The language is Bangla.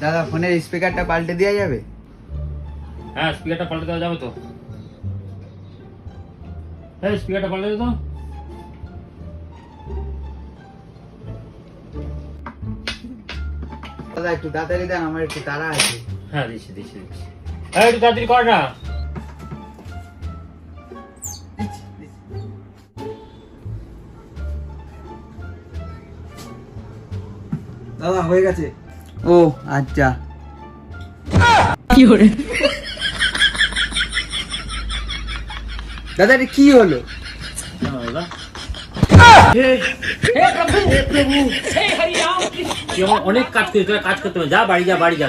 দাদা ফোনের স্পিকারটা পাল্টে দেওয়া যাবে? হ্যাঁ স্পিকারটা পাল্টে দেওয়া যাবে তো। হ্যাঁ স্পিকারটা পাল্টে দে তো। দাদা একটু তাড়াতাড়ি দেন, আমার একটু তাড়া আছে। হ্যাঁ দিচ্ছি। হ্যাঁ একটু তাড়াতাড়ি কর না। দাদা হয়ে গেছে। ও আচ্ছা। দাদা এটা কি হলো? তুই আমার অনেক কাজ করিস, তোরা কাজ করতে হবে। যা বাড়ি যা।